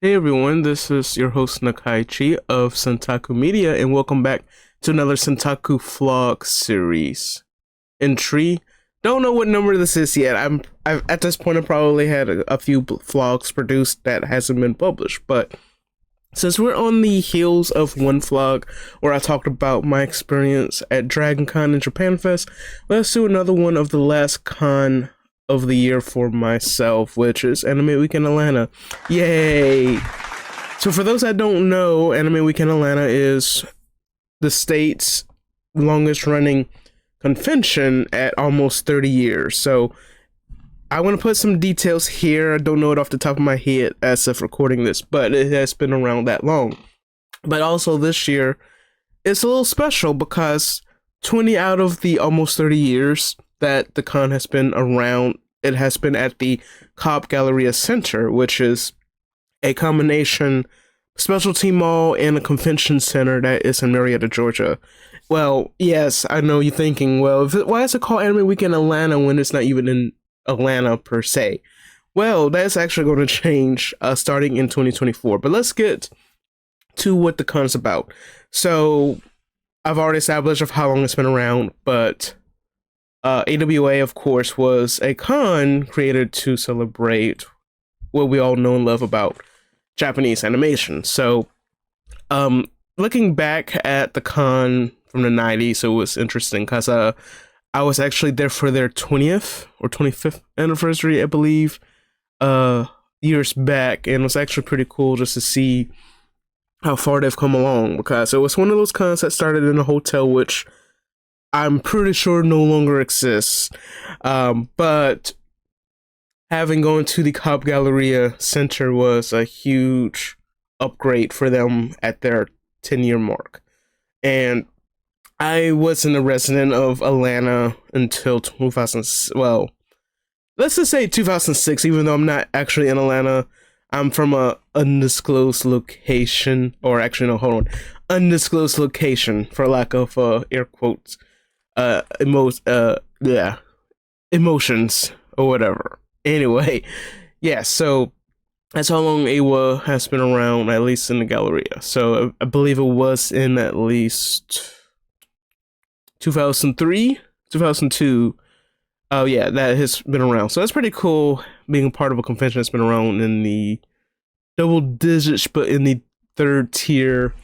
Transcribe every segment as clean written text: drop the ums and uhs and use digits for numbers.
Hey everyone, this is your host Nakaichi of Centaku Media, and welcome back to another Centaku vlog series. Entry. Don't know what number this is yet. I've at this point I probably had a few vlogs produced that hasn't been published, but since we're on the heels of one vlog where I talked about my experience at Dragon Con and Japan Fest, let's do another one of the last con of the year for myself, which is Anime Week in Atlanta. Yay! So for those that don't know, Anime Week in Atlanta is the state's longest running convention at almost 30 years. So I want to put some details here. I don't know it off the top of my head as of recording this, but it has been around that long. But also this year, it's a little special because 20 out of the almost 30 years that the con has been around, it has been at the Cobb Galleria Center, which is a combination specialty mall and a convention center that is in Marietta, Georgia. Well, yes, I know you're thinking, well, why is it called Anime Week in Atlanta when it's not even in Atlanta per se? Well, that's actually going to change starting in 2024. But let's get to what the con's about. So I've already established of how long it's been around, but AWA, of course, was a con created to celebrate what we all know and love about Japanese animation. So, looking back at the con from the 90s, it was interesting because I was actually there for their 20th or 25th anniversary, I believe, years back, and it was actually pretty cool just to see how far they've come along, because it was one of those cons that started in a hotel, which I'm pretty sure no longer exists. But having gone to the Cobb Galleria Center was a huge upgrade for them at their 10-year mark. And I wasn't a resident of Atlanta until 2000. Well, let's just say 2006, even though I'm not actually in Atlanta. I'm from a undisclosed location, or actually, no, hold on. Undisclosed location, for lack of air quotes. Emotions or whatever. Anyway, yeah, so that's how long AWA has been around, at least in the Galleria. So I believe it was in at least 2003, 2002. Oh yeah, that has been around. So that's pretty cool, being part of a convention that's been around in the double digits, but in the third tier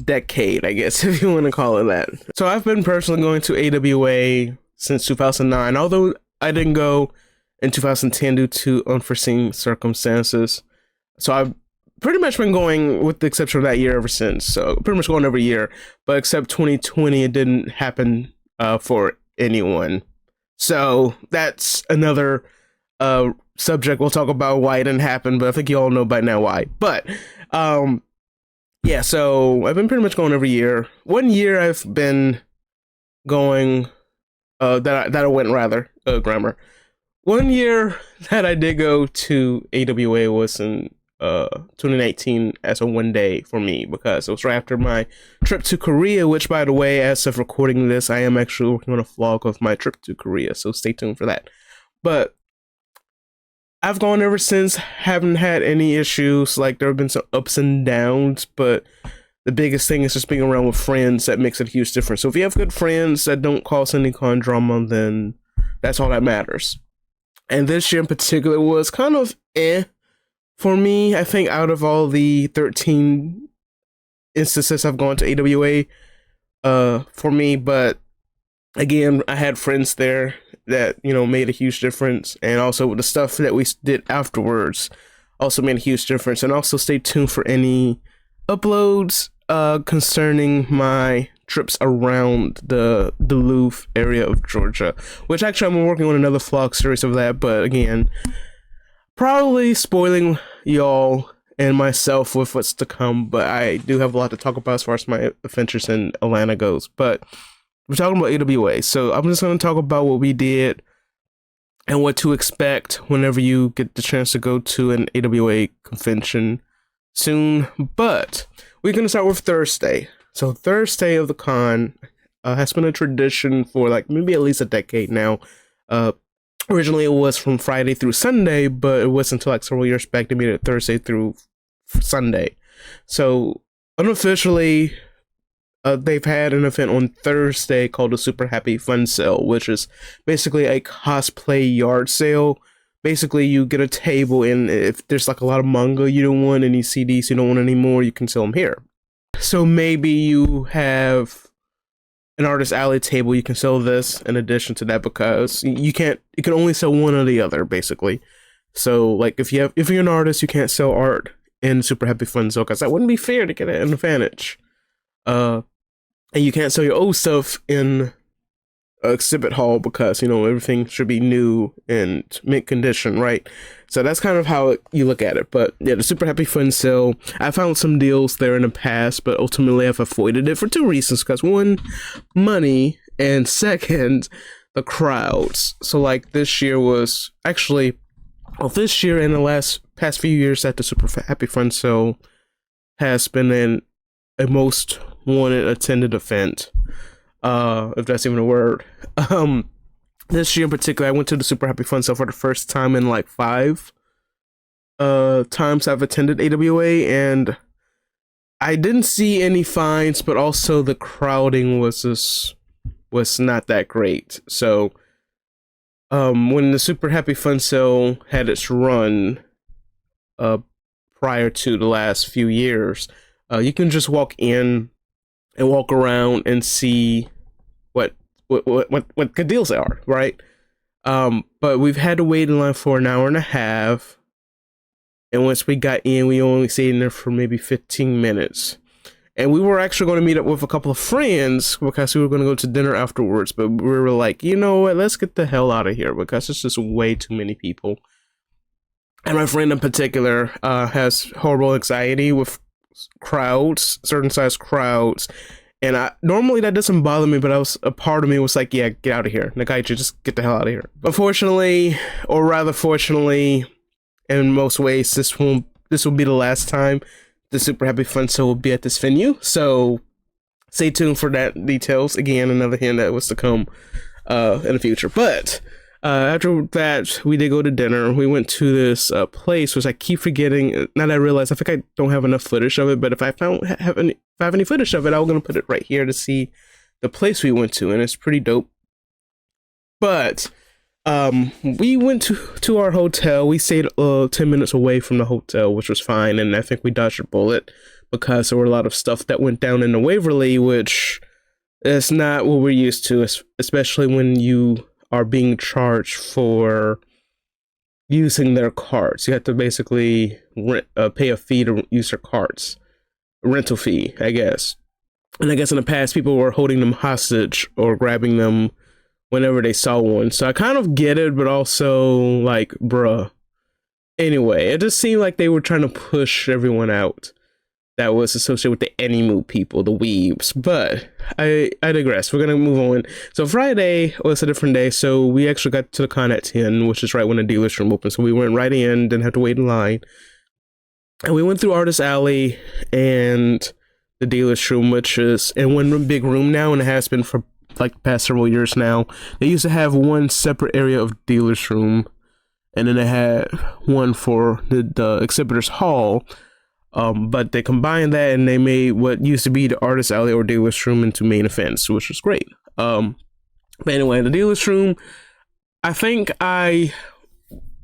decade, I guess, if you want to call it that. So I've been personally going to AWA since 2009, although I didn't go in 2010 due to unforeseen circumstances. So I've pretty much been going, with the exception of that year, ever since. So pretty much going every year, but except 2020, it didn't happen for anyone. So that's another subject. We'll talk about why it didn't happen, but I think you all know by now why. But yeah, so I've been pretty much going every year. One year I've been going, that I went rather, grammar. One year that I did go to AWA was in 2019 as a one day for me, because it was right after my trip to Korea, which, by the way, as of recording this, I am actually working on a vlog of my trip to Korea, so stay tuned for that. But I've gone ever since, haven't had any issues. Like, there have been some ups and downs, but the biggest thing is just being around with friends that makes a huge difference. So if you have good friends that don't cause any con drama, then that's all that matters. And this year in particular was kind of for me. I think out of all the 13 instances I've gone to AWA, for me, but again, I had friends there that, you know, made a huge difference, and also the stuff that we did afterwards also made a huge difference. And also stay tuned for any uploads concerning my trips around the Duluth area of Georgia, which actually I'm working on another vlog series of that, but again, probably spoiling y'all and myself with what's to come. But I do have a lot to talk about as far as my adventures in Atlanta goes. But we're talking about AWA, so I'm just going to talk about what we did and what to expect whenever you get the chance to go to an AWA convention soon. But we're going to start with Thursday. So Thursday of the con has been a tradition for like maybe at least a decade now. Originally, it was from Friday through Sunday, but it wasn't until like several years back they made it Thursday through Sunday. So unofficially, they've had an event on Thursday called the Super Happy Fun Sale, which is basically a cosplay yard sale. Basically, you get a table, and if there's like a lot of manga you don't want, any CDs you don't want anymore, you can sell them here. So maybe you have an artist alley table, you can sell this in addition to that, because you can only sell one or the other, basically. So like if you're an artist, you can't sell art in Super Happy Fun Zone, because that wouldn't be fair to get an advantage. And you can't sell your old stuff in exhibit hall, because everything should be new and mint condition, right? So that's kind of how you look at it. But yeah, the Super Happy Fun Sale, I found some deals there in the past, but ultimately I've avoided it for two reasons, because one, money, and second, the crowds. So like this year was actually, this year and the past few years that the Super Happy Fun Sale has been a most wanted attended event, if that's even a word. This year in particular, I went to the Super Happy Fun Sale for the first time in like 5 times I've attended AWA, and I didn't see any fines, but also the crowding was not that great. So when the Super Happy Fun Sale had its run prior to the last few years, you can just walk in and walk around and see what good deals they are, right? But we've had to wait in line for an hour and a half, and once we got in, we only stayed in there for maybe 15 minutes. And we were actually going to meet up with a couple of friends, because we were going to go to dinner afterwards, but we were like, you know what, let's get the hell out of here, because it's just way too many people. And my friend in particular has horrible anxiety with crowds, certain size crowds. And normally that doesn't bother me, but a part of me was like, yeah, get out of here. Nakaichi, just get the hell out of here. Unfortunately, or rather fortunately, in most ways, this will be the last time the Super Happy Fun Sale will be at this venue. So stay tuned for that details. Again, another hint that was to come in the future. But after that, we did go to dinner. We went to this place, which I keep forgetting. Now that I realize, I think I don't have enough footage of it, but if I have any footage of it, I'm going to put it right here to see the place we went to, and it's pretty dope. But we went to our hotel. We stayed 10 minutes away from the hotel, which was fine, and I think we dodged a bullet, because there were a lot of stuff that went down in the Waverly, which is not what we're used to, especially when you are being charged for using their carts. You have to basically pay a fee to use their carts. Rental fee, I guess. And I guess in the past, people were holding them hostage or grabbing them whenever they saw one. So I kind of get it, but also like, bruh. Anyway, it just seemed like they were trying to push everyone out that was associated with the Animu people, the weebs. But I digress. We're gonna move on. So Friday was a different day. So we actually got to the con at 10, which is right when the dealer's room opened. So we went right in, didn't have to wait in line. And we went through Artist Alley and the dealer's room, which is in one big room now, and it has been for like the past several years now. They used to have one separate area of dealer's room, and then they had one for the exhibitor's hall. But they combined that, and they made what used to be the Artist Alley or dealer's room into main events, which was great. But anyway, the dealer's room, I think I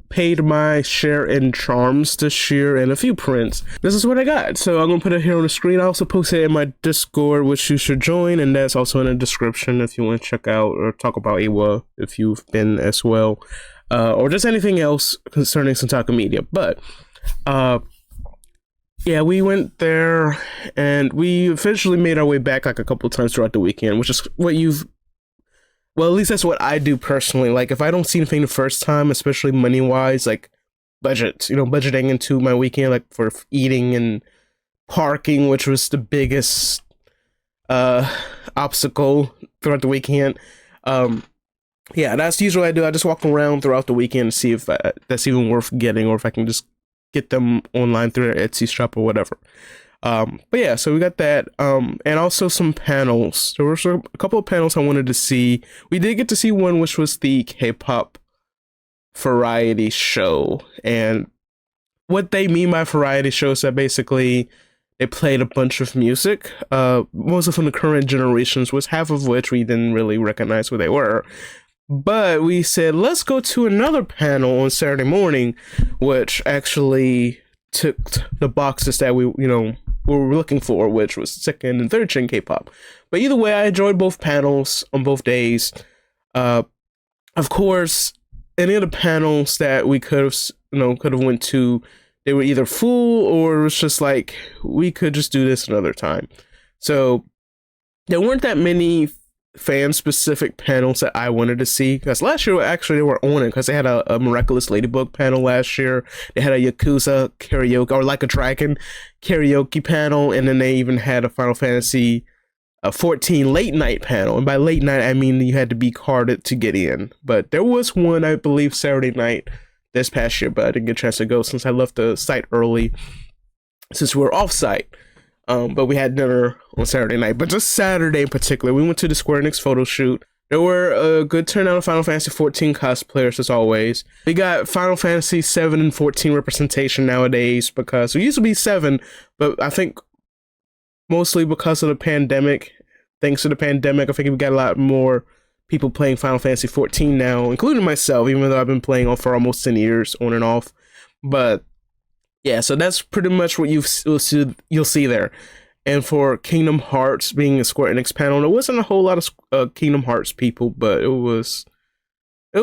paid my share in charms this year and a few prints. This is what I got, so I'm gonna put it here on the screen. I also posted it in my Discord, which you should join, and that's also in the description if you want to check out or talk about Iwa if you've been as well, or just anything else concerning Centaku Media. But yeah, we went there and we officially made our way back like a couple of times throughout the weekend, which is what well, at least that's what I do personally. Like, if I don't see anything the first time, especially money-wise, like budgeting into my weekend, like for eating and parking, which was the biggest obstacle throughout the weekend. Yeah, that's usually what I do. I just walk around throughout the weekend to see if that's even worth getting, or if I can just get them online through their Etsy shop or whatever. But yeah, so we got that, and also some panels. There were a couple of panels I wanted to see. We did get to see one, which was the K-pop variety show. And what they mean by variety show is that basically they played a bunch of music, mostly from the current generations, was half of which we didn't really recognize who they were. But we said, let's go to another panel on Saturday morning, which actually ticked the boxes that we were looking for, which was second and third gen K-pop. But either way, I enjoyed both panels on both days. Of course, any of the panels that we could have went to, they were either full or it was just like, we could just do this another time. So there weren't that many fan-specific panels that I wanted to see, because last year actually they were on it, because they had a Miraculous Ladybug panel last year. They had a Yakuza karaoke, or Like a Dragon karaoke panel, and then they even had a Final Fantasy 14 late night panel. And by late night, I mean you had to be carded to get in. But there was one, I believe, Saturday night this past year, but I didn't get a chance to go since I left the site early, since we were off site. But we had dinner on Saturday night. But just Saturday in particular, we went to the Square Enix photo shoot. There were a good turnout of Final Fantasy 14 cosplayers, as always. We got Final Fantasy 7 and 14 representation nowadays, because it used to be 7, but I think mostly because of the pandemic. Thanks to the pandemic, I think we got a lot more people playing Final Fantasy 14 now, including myself, even though I've been playing for almost 10 years on and off. But yeah, so that's pretty much what you'll see there. And for Kingdom Hearts being a Square Enix panel, there wasn't a whole lot of Kingdom Hearts people, but it was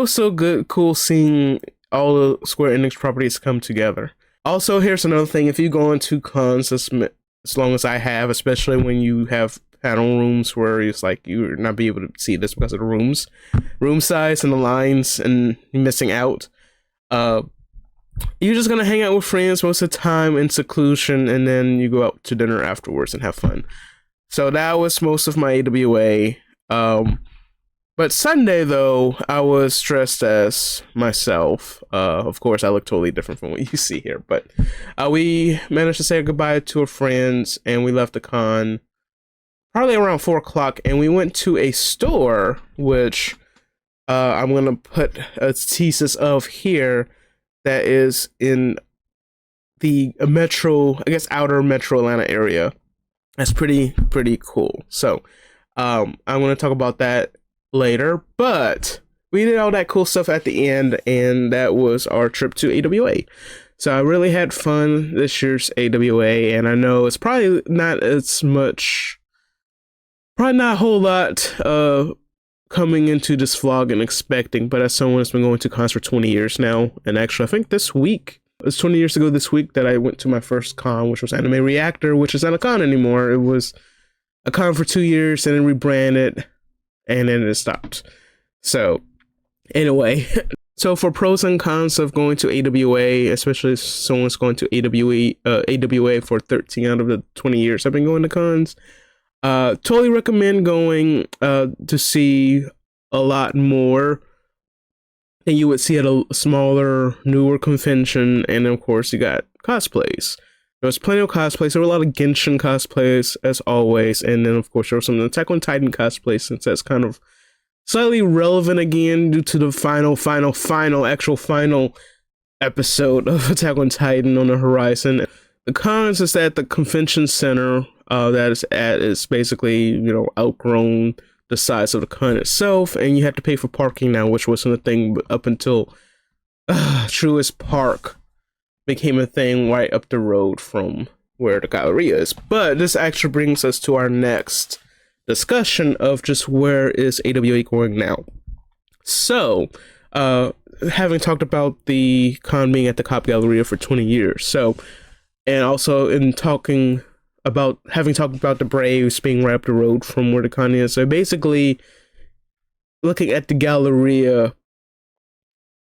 so cool seeing all the Square Enix properties come together. Also, here's another thing: if you go into cons as long as I have, especially when you have panel rooms where it's like you're not be able to see this because of the room size and the lines and missing out, you're just gonna hang out with friends most of the time in seclusion, and then you go out to dinner afterwards and have fun. So that was most of my AWA. But Sunday, though, I was dressed as myself. Of course, I look totally different from what you see here, but we managed to say goodbye to our friends, and we left the con probably around 4 o'clock, and we went to a store, which I'm gonna put a thesis of here, that is in the metro, I guess outer metro Atlanta area. That's pretty cool. So I'm going to talk about that later, but we did all that cool stuff at the end, and that was our trip to AWA. So I really had fun this year's AWA, and I know it's probably not a whole lot coming into this vlog and expecting, but as someone that's been going to cons for 20 years now, and actually I think this week, it was 20 years ago this week that I went to my first con, which was Anime Reactor, which is not a con anymore. It was a con for 2 years, and then rebranded, and then it stopped. So anyway, so for pros and cons of going to AWA, especially if someone's going to AWA for 13 out of the 20 years I've been going to cons, totally recommend going to see a lot more than you would see at a smaller, newer convention. And of course, you got cosplays. There was plenty of cosplays. There were a lot of Genshin cosplays, as always. And then, of course, there was some Attack on Titan cosplays, since that's kind of slightly relevant again due to the actual final episode of Attack on Titan on the horizon. The cons is that the convention center that is at is basically, outgrown the size of the con itself, and you have to pay for parking now, which wasn't a thing up until Truist Park became a thing right up the road from where the gallery is. But this actually brings us to our next discussion of just where is AWA going now. So, having talked about the con being at the Cop Galleria for 20 years, and also in having talked about the Braves being right up the road from where the con is. So basically, looking at the Galleria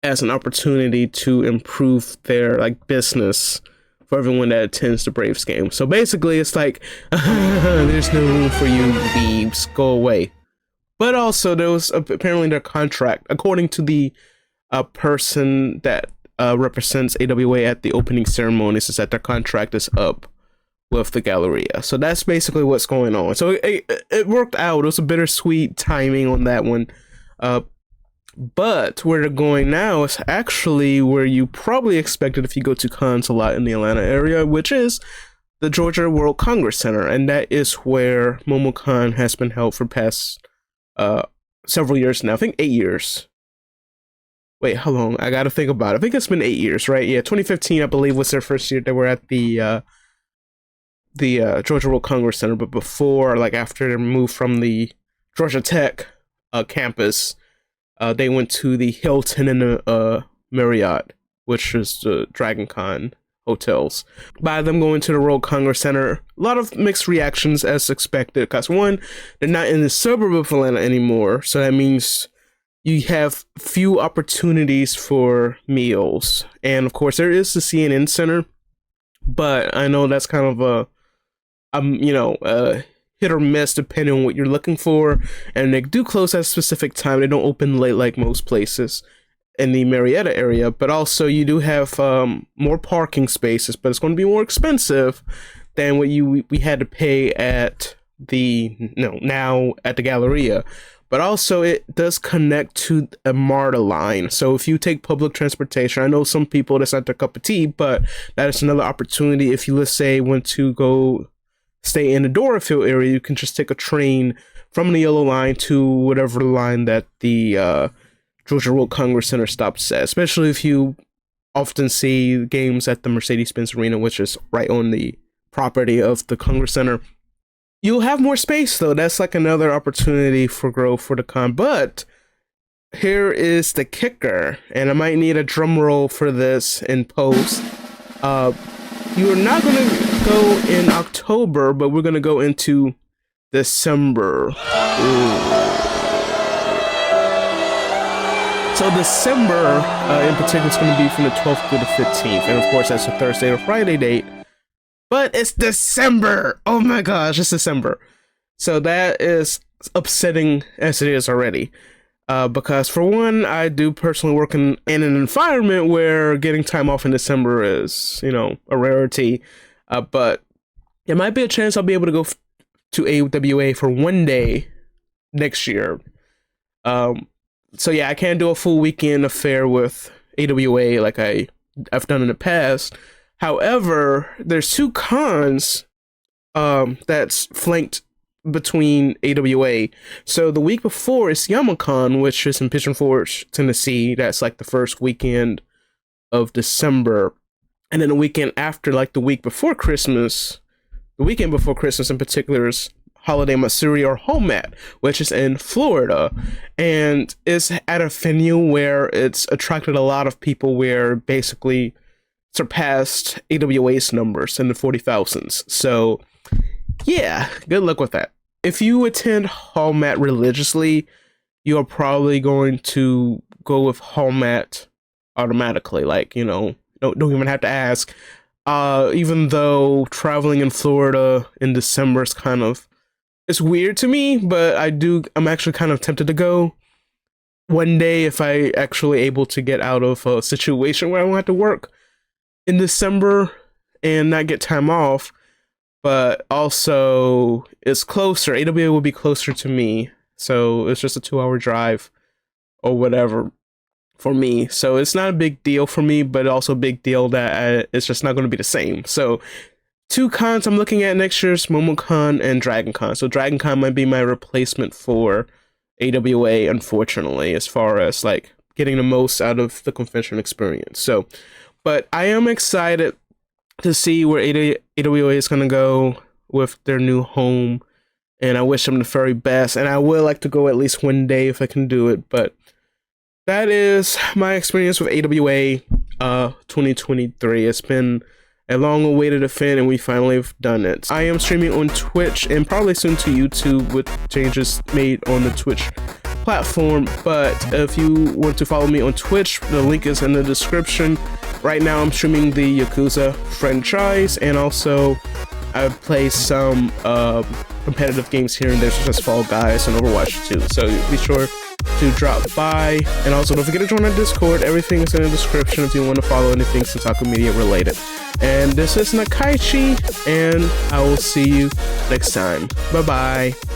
as an opportunity to improve their business for everyone that attends the Braves game. So basically, it's like, there's no room for you, Beebs, go away. But also, there was apparently their contract, according to the person that represents AWA at the opening ceremonies, is that their contract is up with the Galleria. So that's basically what's going on. So it worked out. It was a bittersweet timing on that one. But where they're going now is actually where you probably expected if you go to cons a lot in the Atlanta area, which is the Georgia World Congress Center, and that is where MomoCon has been held for past several years now. I think 8 years. Wait, how long? I gotta think about it. I think it's been 8 years, right? Yeah, 2015, I believe, was their first year they were at the Georgia World Congress Center, but before, like after they moved from the Georgia Tech campus, they went to the Hilton and the Marriott, which is the Dragon Con hotels. By them going to the World Congress Center, a lot of mixed reactions as expected, because one, they're not in the suburb of Atlanta anymore, so that means you have few opportunities for meals. And of course, there is the CNN Center, but I know that's kind of a hit or miss depending on what you're looking for, and they do close at a specific time. They don't open late like most places in the Marietta area, but also you do have more parking spaces, but it's going to be more expensive than what we had to pay at the now at the Galleria. But also it does connect to a MARTA line, so if you take public transportation, I know some people that's not their cup of tea, but that is another opportunity. If you, let's say, want to go stay in the Dorafield area, you can just take a train from the Yellow Line to whatever line that the Georgia World Congress Center stops at, especially if you often see games at the Mercedes-Benz Arena, which is right on the property of the Congress Center. You'll have more space, though. That's like another opportunity for growth for the con. But here is the kicker, and I might need a drum roll for this in post. You're not going to go in October, but we're going to go into December. Ooh. So December, in particular, is going to be from the 12th through the 15th. And of course, that's a Thursday or Friday date. But it's December! Oh my gosh, it's December. So that is upsetting as it is already. Because for one, I do personally work in an environment where getting time off in December is, a rarity. But there might be a chance I'll be able to go to AWA for one day next year. So yeah, I can't do a full weekend affair with AWA like I've done in the past. However, there's two cons that's flanked between AWA. So the week before is YamaCon, which is in Pigeon Forge, Tennessee. That's like the first weekend of December. And then the weekend after, like the week before Christmas, the weekend before Christmas in particular, is Holiday Matsuri or Homat, which is in Florida, and it's at a venue where it's attracted a lot of people, where basically surpassed AWA's numbers in the 40,000s. So yeah, good luck with that. If you attend Homat religiously, you are probably going to go with Homat automatically. Like, don't even have to ask. Even though traveling in Florida in December is it's weird to me, but I'm actually kind of tempted to go one day if I actually able to get out of a situation where I won't have to work in December and not get time off. But also it's closer. AWA will be closer to me, so it's just a 2-hour drive or whatever for me. So it's not a big deal for me, but also a big deal that it's just not going to be the same. So two cons I'm looking at next year is MomoCon and Dragon Con. So Dragon Con might be my replacement for AWA, unfortunately, as far as like getting the most out of the convention experience. So, but I am excited to see where AWA is going to go with their new home, and I wish them the very best. And I would like to go at least one day if I can do it. But that is my experience with AWA 2023. It's been a long-awaited event, and we finally have done it. I am streaming on Twitch and probably soon to YouTube with changes made on the Twitch platform. But if you want to follow me on Twitch, the link is in the description. Right now I'm streaming the Yakuza franchise, and also I play some competitive games here and there, such as Fall Guys and Overwatch 2. So be sure to drop by, and also don't forget to join our Discord. Everything is in the description if you want to follow anything Centaku Media related. And this is Nakaichi, and I will see you next time. Bye bye.